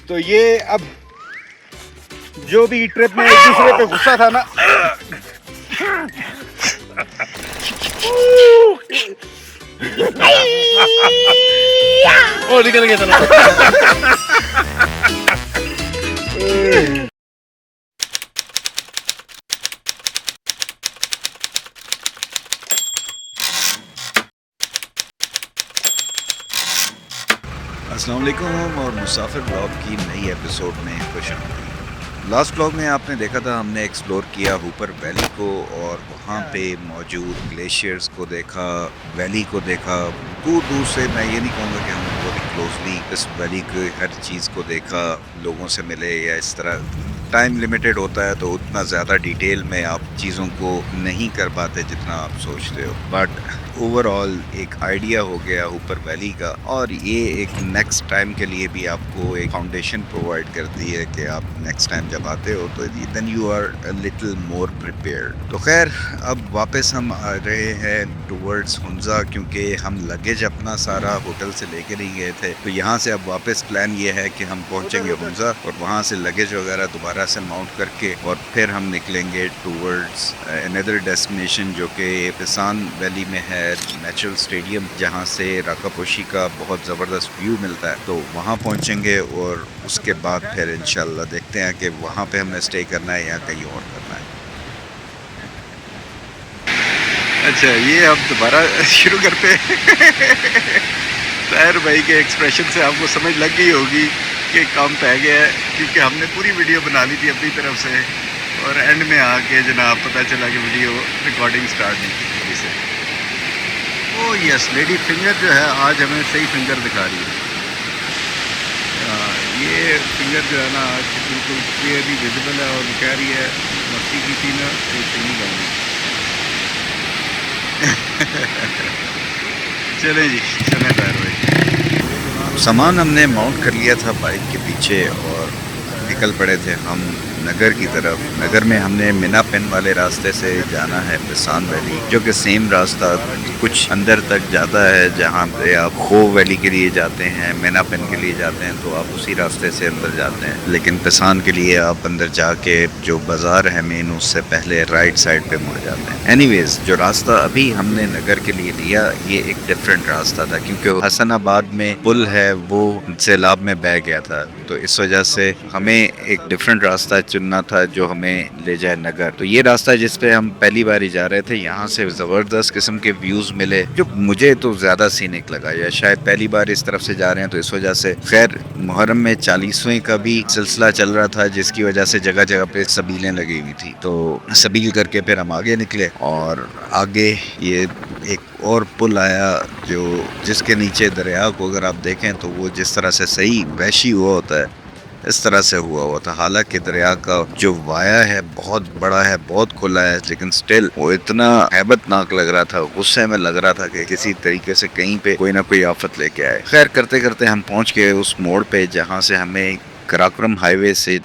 तो ये अब जो भी ट्रिप में एक दूसरे पे गुस्सा था ना, ओ निकल गया था। अस्सलाम वालेकुम और मुसाफिर ब्लॉग की नई एपिसोड में खुश आमदीद। लास्ट ब्लॉग में आपने देखा था, हमने एक्सप्लोर किया हुपर वैली को और वहाँ पे मौजूद ग्लेशियर्स को देखा, वैली को देखा। दूर दूर से, मैं ये नहीं कहूँगा कि हमने बहुत ही क्लोजली इस वैली की हर चीज़ को देखा, लोगों से मिले या इस तरह। टाइम लिमिटेड होता है तो उतना ज़्यादा डिटेल में आप चीज़ों को नहीं कर पाते जितना आप सोचते हो, बट ओवरऑल एक आइडिया हो गया ऊपर वैली का। और ये एक नेक्स्ट टाइम के लिए भी आपको एक फाउंडेशन प्रोवाइड करती है कि आप नेक्स्ट टाइम जब आते हो तो then you are a little more prepared. तो खैर, अब वापस हम आ रहे हैं टुवर्ड्स हुंजा, क्योंकि हम लगेज अपना सारा होटल से लेकर ही गए थे। तो यहाँ से अब वापस प्लान ये है कि हम पहुँचेंगे हुंजा और वहाँ से लगेज वगैरह दोबारा से माउंट करके और फिर हम निकलेंगे टुवर्ड्स अनदर डेस्टिनेशन जो कि पिसान वैली में है, नेचुरल स्टेडियम, जहाँ से राकापोशी का बहुत ज़बरदस्त व्यू मिलता है। तो वहाँ पहुँचेंगे और उसके बाद फिर इंशाल्लाह देखते हैं कि वहाँ पे हमें स्टे करना है या कहीं और करना है। अच्छा, ये अब दोबारा शुरू करते हैं। ताहिर भाई के एक्सप्रेशन से आपको समझ लग गई होगी कि काम पै गया है, क्योंकि हमने पूरी वीडियो बना ली थी अपनी तरफ से और एंड में आके जनाब पता चला कि वीडियो रिकॉर्डिंग स्टार्ट नहीं की थोड़ी से। ओ यस, लेडी फिंगर जो है आज हमें सही फिंगर दिखा रही है। ये फिंगर जो है ना आज बिल्कुल क्लियरली विजिबल है और कह रही है मस्ती की थी ना तो चंगी बन गई। चलें जी, चलें ताहिर भाई। सामान हमने माउंट कर लिया था बाइक के पीछे और निकल पड़े थे हम नगर की तरफ। नगर में हमने मीना पेन वाले रास्ते से जाना है पिसान वैली, जो कि सेम रास्ता कुछ अंदर तक जाता है। जहाँ पे आप खो वैली के लिए जाते हैं, मीना पेन के लिए जाते हैं, तो आप उसी रास्ते से अंदर जाते हैं। लेकिन पिसान के लिए आप अंदर जाके जो बाज़ार है मेन, उससे पहले राइट साइड पे मुड़ जाते हैं। एनीवेज, जो रास्ता अभी हमने नगर के लिए लिया ये एक डिफरेंट रास्ता था, क्योंकि हसनाबाद में पुल है वो सैलाब में बह गया था। तो इस वजह से हमें एक डिफरेंट रास्ता चुनना था जो हमें ले जाए नगर। तो ये रास्ता जिस पे हम पहली बार ही जा रहे थे, यहाँ से ज़बरदस्त किस्म के व्यूज़ मिले जो मुझे तो ज़्यादा सीनिक लगा, या शायद पहली बार इस तरफ से जा रहे हैं तो इस वजह से। खैर, मुहर्रम में 40वें का भी सिलसिला चल रहा था, जिसकी वजह से जगह जगह पे सबीलें लगी हुई थी। तो सबील करके फिर हम आगे निकले और आगे ये एक और पुल आया जो जिसके नीचे दरिया को अगर आप देखें तो वो जिस तरह से सही वहशी हुआ होता है इस तरह से हुआ था। हालांकि दरिया का जो वाया है बहुत बड़ा है, बहुत खुला है, लेकिन स्टिल वो इतना हैबतनाक लग रहा था, गुस्से में लग रहा था कि किसी तरीके से कहीं पे कोई ना कोई आफत लेके आए। खैर, करते करते हम पहुंच गए उस मोड़ पे जहां से हमें कराक्रम हाईवे से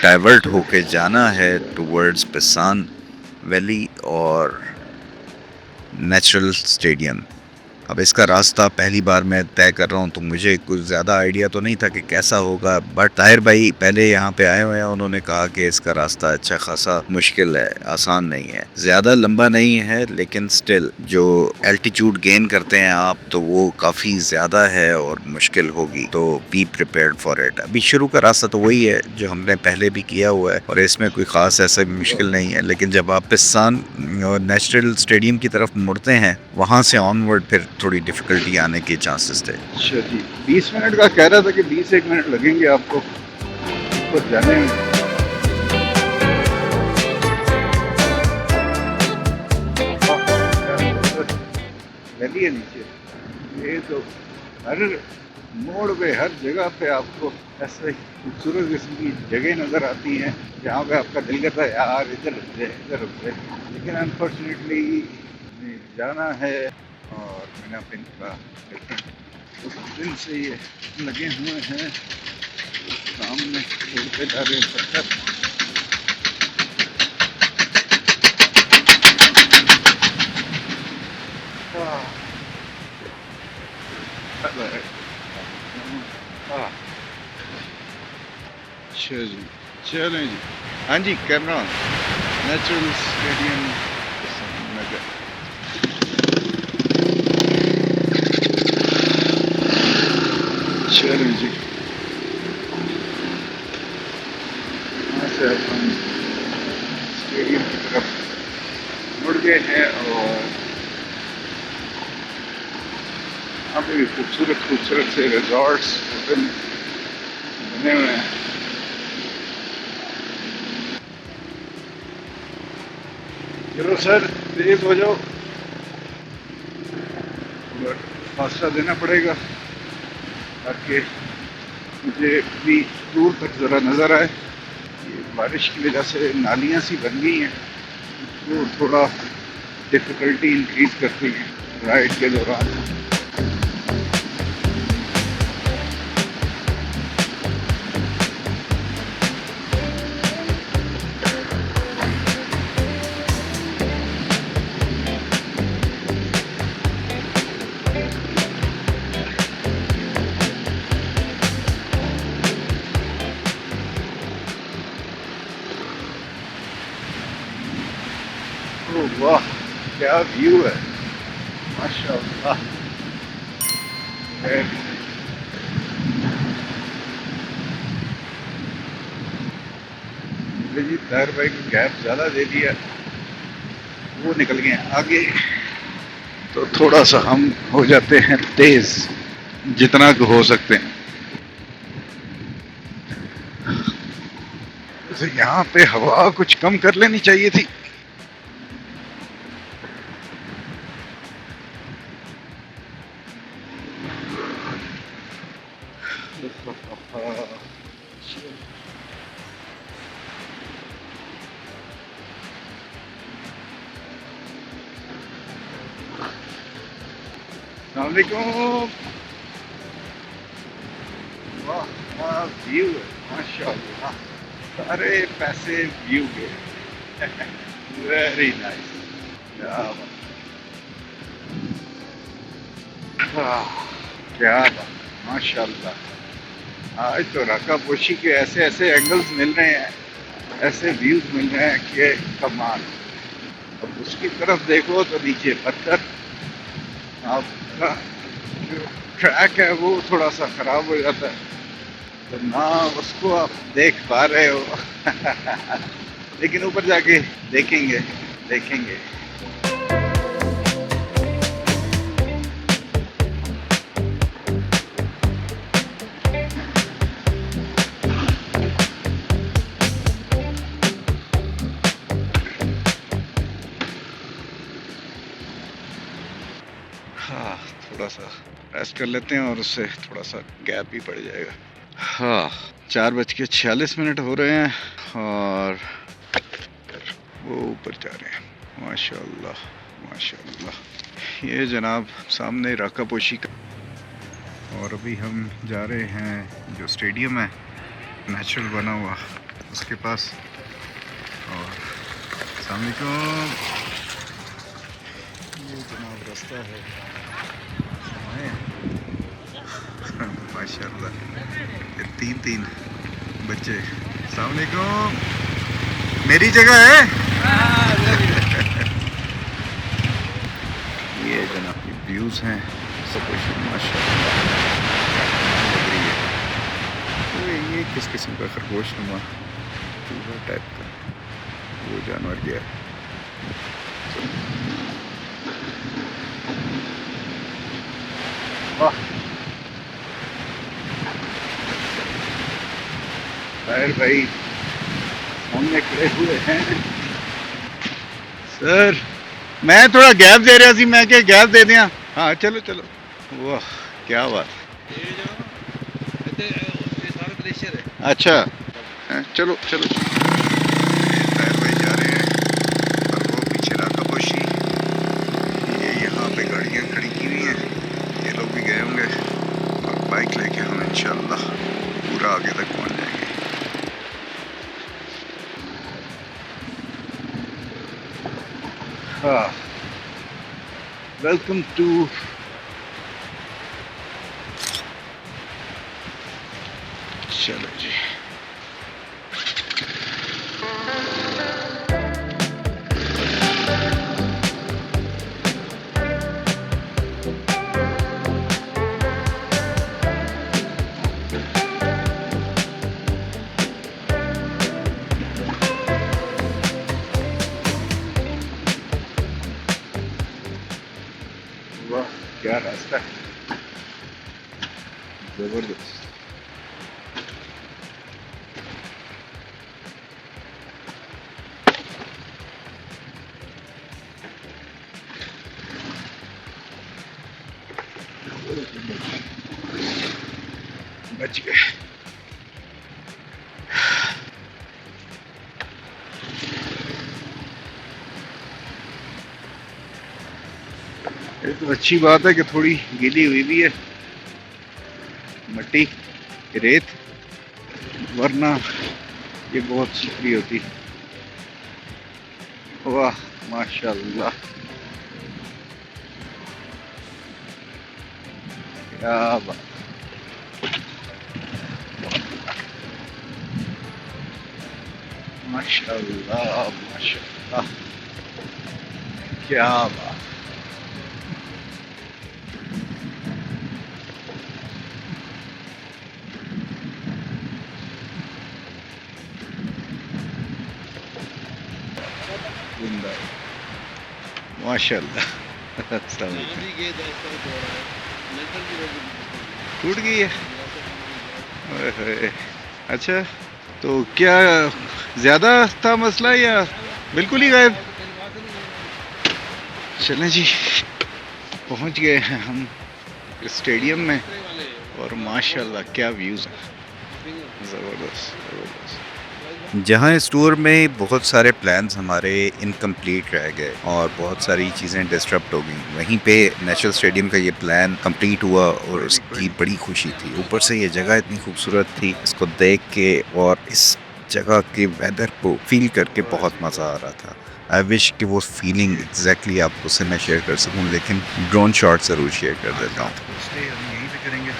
डाइवर्ट होके जाना है टुवर्ड्स पिसान वैली और नेचुरल स्टेडियम। अब इसका रास्ता पहली बार मैं तय कर रहा हूँ तो मुझे कुछ ज़्यादा आइडिया तो नहीं था कि कैसा होगा, बट ताहिर भाई पहले यहाँ पे आए हुए हैं, उन्होंने कहा कि इसका रास्ता अच्छा खासा मुश्किल है, आसान नहीं है, ज़्यादा लंबा नहीं है, लेकिन स्टिल जो एल्टीट्यूड गेन करते हैं आप तो वो काफ़ी ज़्यादा है और मुश्किल होगी। तो बी प्रिपेयर्ड फॉर इट। अभी शुरू का रास्ता तो वही है जो हमने पहले भी किया हुआ है और इसमें कोई ख़ास ऐसा मुश्किल नहीं है, लेकिन जब आप पिसान और नेचुरल स्टेडियम की तरफ मुड़ते हैं वहाँ से ऑनवर्ड फिर थोड़ी डिफ़िकल्टी आने के चांसेस थे। अच्छा जी, 20 मिनट का कह रहा था कि 20 मिनट लगेंगे आपको ऊपर जाने में। वैली है नीचे, ये तो हर मोड़ पे हर जगह पे आपको ऐसे खूबसूरत किस्म की जगह नज़र आती हैं जहाँ पे आपका दिल करता है यार इधर रुक जाए इधर रुक जाए, लेकिन अनफॉर्चुनेटली जाना है और मीना पिन का उस दिन से ये लगे हुए हैं सामने छोड़ते जा रहे पत्थर। अच्छा जी, चलें जी। हाँ जी, कैमरा नेचुरल स्टेडियम नगर। चलें जी, यहाँ से अब हम स्टेडियम की तरफ मुड़ गए हैं और यहाँ पे भी खूबसूरत खूबसूरत से रिजॉर्ट्स होटल बने हुए हैं। चलो सर, तेज हो जाओ, और फासला देना पड़ेगा ताकि मुझे भी दूर तक ज़रा नज़र आए। ये बारिश की वजह से नालियाँ सी बन गई हैं, वो थोड़ा डिफ़िकल्टी इंक्रीज़ करती हैं राइड के दौरान। ओह वाह, क्या व्यू है, माशाअल्लाह। जी ताहिर भाई को गैप ज़्यादा दे दिया, वो निकल गए आगे, तो थोड़ा सा हम हो जाते हैं तेज जितना कि हो सकते हैं। तो यहाँ पे हवा कुछ कम कर लेनी चाहिए थी। अस्सलामुअलैकुम। वाह क्या व्यू है, माशाअल्लाह, सारे पैसे व्यू के। वेरी नाइस, क्या बात, क्या बात, माशाअल्लाह। आज तो राका पोशी के ऐसे ऐसे एंगल्स मिल रहे हैं, ऐसे व्यूज मिल रहे हैं कि कमाल। अब उसकी तरफ देखो तो नीचे पत्थर, आपका जो ट्रैक है वो थोड़ा सा ख़राब हो जाता है, तो ना उसको आप देख पा रहे हो। लेकिन ऊपर जाके देखेंगे देखेंगे। हाँ, थोड़ा सा रेस्ट कर लेते हैं और उससे थोड़ा सा गैप भी पड़ जाएगा। हाँ, 4:46 हो रहे हैं और वो ऊपर जा रहे हैं। माशाअल्लाह माशाअल्लाह। ये जनाब सामने राका पोशी का, और अभी हम जा रहे हैं जो स्टेडियम है नेचुरल बना हुआ उसके पास। और सामने को ये जनाब रास्ता है, माशाअल्लाह। ये तीन बच्चे, अस्सलाम वालेकुम, मेरी जगह है। ये जनाब के व्यूज़ हैं, सब कुछ माशाअल्लाह लग रही है। तो ये किस किस्म का खरगोश नुमा चूहा टाइप का वो जानवर गया है। वाह, ताहिर भाई सामने खड़े हुए हैं। सर मैं थोड़ा गैप दे रहा सी, मैं क्या गैप दे दिया। हाँ चलो चलो, वाह क्या बात। अच्छा चलो चलो। ताहिर भाई जा रहे हैं और वो पीछे राका पोशी, ये यहाँ पे गाड़ियाँ खड़ी की हुई हैं, ये लोग भी गए होंगे और बाइक लेके हम इंशाल्लाह पूरा आगे तक पहुँच जाएंगे। हाँ, वेलकम टू चलो जी, रास्ता है, जबरदस्त। बच गए। ये तो अच्छी बात है कि थोड़ी गीली हुई भी है मट्टी, रेत, वरना ये बहुत चिकनी होती। वाह माशाल्लाह, क्या बात, माशाल्लाह माशाल्लाह, क्या बात। माशाल्लाह टूट गई है। ओए होए। अच्छा, तो क्या ज़्यादा था मसला या बिल्कुल ही गायब? चलें जी, पहुंच गए हैं हम स्टेडियम में और माशाल्लाह क्या व्यूज़ हैं, ज़बरदस्त ज़बरदस्त। जहाँ इस टूर में बहुत सारे प्लान्स हमारे इनकम्प्लीट रह गए और बहुत सारी चीज़ें डिस्टर्ब हो गई, वहीं पे नेशनल स्टेडियम का ये प्लान कंप्लीट हुआ और उसकी बड़ी खुशी थी। ऊपर से ये जगह इतनी खूबसूरत थी, इसको देख के और इस जगह के वेदर को फील करके बहुत मज़ा आ रहा था। आई विश कि वो फीलिंग एग्जैक्टली आपको से मैं शेयर कर सकूँ, लेकिन ड्रोन शॉट ज़रूर शेयर कर देता हूँ। हम यहीं पे करेंगे।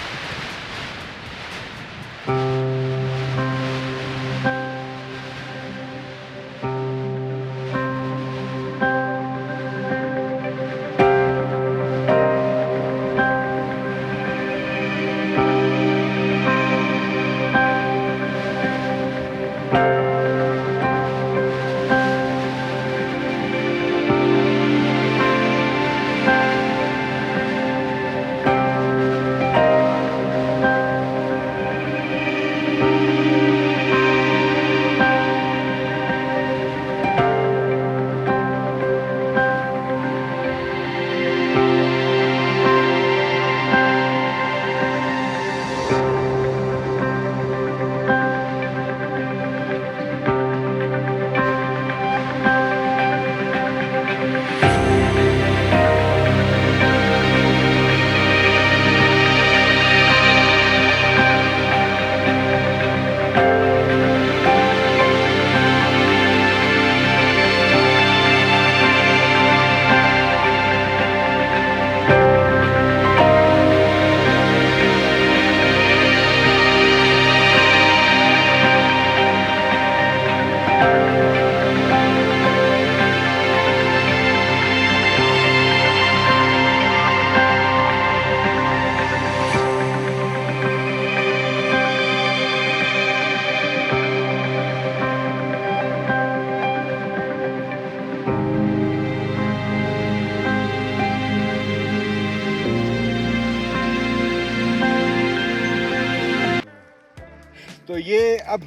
तो ये अब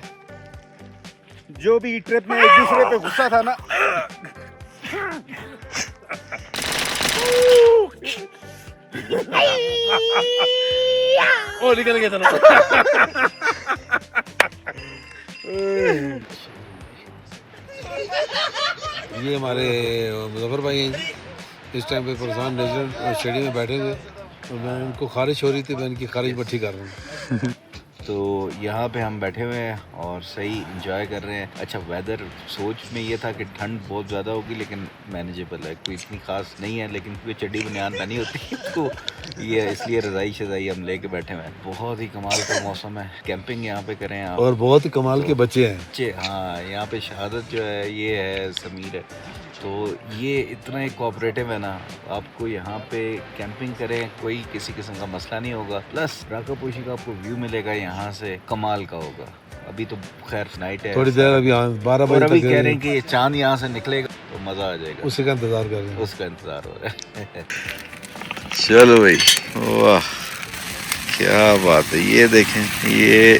जो भी ट्रिप में एक दूसरे पे गुस्सा था ना, ओ निकल गया था ना। ये हमारे मुजफ्फर भाई हैं जी। इस टाइम पे परेशान नेशनल स्टेडियम में बैठे हुए और मैं उनको खारिश हो रही थी, मैं इनकी खारिश भट्टी कर रहा हूँ। तो यहाँ पे हम बैठे हुए हैं और सही इंजॉय कर रहे हैं। अच्छा, वेदर सोच में ये था कि ठंड बहुत ज़्यादा होगी, लेकिन मैनेजेबल है, कोई इतनी खास नहीं है, लेकिन कोई चड्डी बनियान पहनी होती है तो ये इसलिए रज़ाई शज़ाई हम लेके बैठे हुए हैं। बहुत ही कमाल का मौसम है, कैंपिंग यहाँ पे करें आप। और बहुत ही कमाल के बच्चे हैं। बच्चे, हाँ, यहाँ पे शहादत जो है, ये है समीर है, तो ये इतना ही कोऑपरेटिव है ना, आपको यहाँ पे कैंपिंग करें कोई किसी किस्म का मसला नहीं होगा। प्लस राकापोशी का आपको व्यू मिलेगा यहाँ से, कमाल का होगा। अभी तो खैर नाइट है, थोड़ी देर अभी 12 और बजे अभी तक कह रहे हैं कि चांद यहाँ से निकलेगा तो मज़ा आ जाएगा, उसी का इंतजार कर रहे हैं। उसका इंतज़ार हो रहा है। चलो भाई, वाह क्या बात है। ये देखें, ये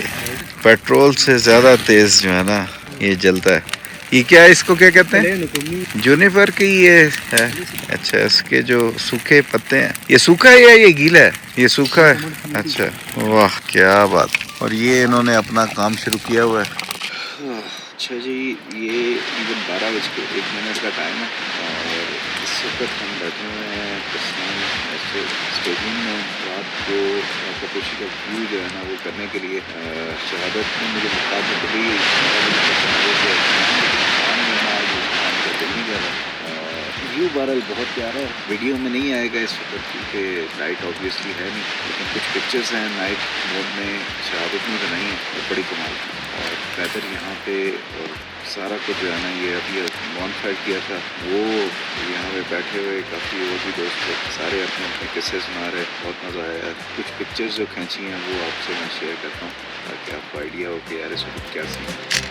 पेट्रोल से ज़्यादा तेज़ जो है ना ये जलता है। ये क्या है, इसको क्या कहते हैं? जूनिपर की ये है। अच्छा, इसके जो सूखे पत्ते हैं, ये सूखा है या ये गीला है? ये सूखा है। अच्छा, वाह क्या बात। और ये इन्होंने अपना काम शुरू किया हुआ है। अच्छा जी, ये तकरीबन 12:01 का टाइम है और इस वक्त हम बैठे हुए हैं किसान ऐसे स्टेडियम में। रात को कपोशी का व्यू जो है ना वो करने के लिए शहादत ने मुझे बता दी तो व्यू बहरहाल बहुत प्यारा है। वीडियो में नहीं आएगा इस वक्त क्योंकि लाइट ऑब्वियसली है नहीं, लेकिन कुछ पिक्चर्स हैं नाइट मोड में शहादत ने बनाई हैं वो बड़ी कमाल की। और वेदर यहाँ पे और सारा कुछ जो है ना, ये अभी बॉन फायर किया था वो यहाँ पे बैठे हुए काफ़ी और भी दोस्त थे, सारे अपने अपने किस्से सुना रहे, बहुत मज़ा आया। कुछ पिक्चर्स जो खींची हैं वो आपसे मैं शेयर करता हूँ ताकि आपको आइडिया हो कि यार इस वक्त क्या सीन है।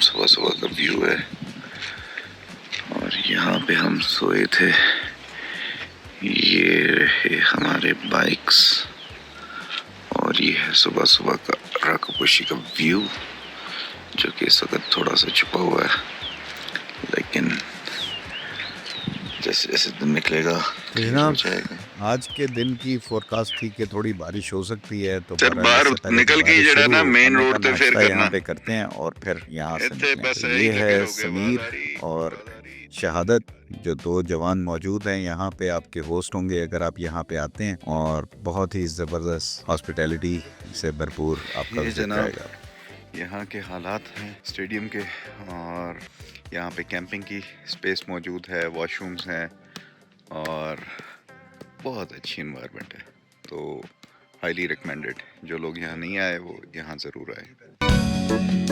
सुबह सुबह का व्यू है और यहाँ पे हम सोए थे। ये है हमारे बाइक्स और ये है सुबह सुबह का राकपोशी का व्यू जो कि इस वक्त थोड़ा सा छुपा हुआ है, लेकिन जैसे जैसे दिन निकलेगा जनाब आज के दिन की फोरकास्ट थी कि थोड़ी बारिश हो सकती है, तो बाहर निकल के जरा ना मेन रोड पे फिर करना यहाँ पे करते हैं और फिर यहाँ से निकलेंगे। ये है समीर और शहादत जो दो जवान मौजूद हैं यहाँ पे, आपके होस्ट होंगे अगर आप यहाँ पे आते हैं, और बहुत ही ज़बरदस्त हॉस्पिटैलिटी से भरपूर आपका विजिट रहेगा। यहाँ के हालात हैं स्टेडियम के, और यहाँ पे कैंपिंग की स्पेस मौजूद है, वॉशरूम्स हैं और बहुत अच्छी इन्वायरमेंट है। तो हाईली रिकमेंडेड, जो लोग यहाँ नहीं आए वो यहाँ ज़रूर आए।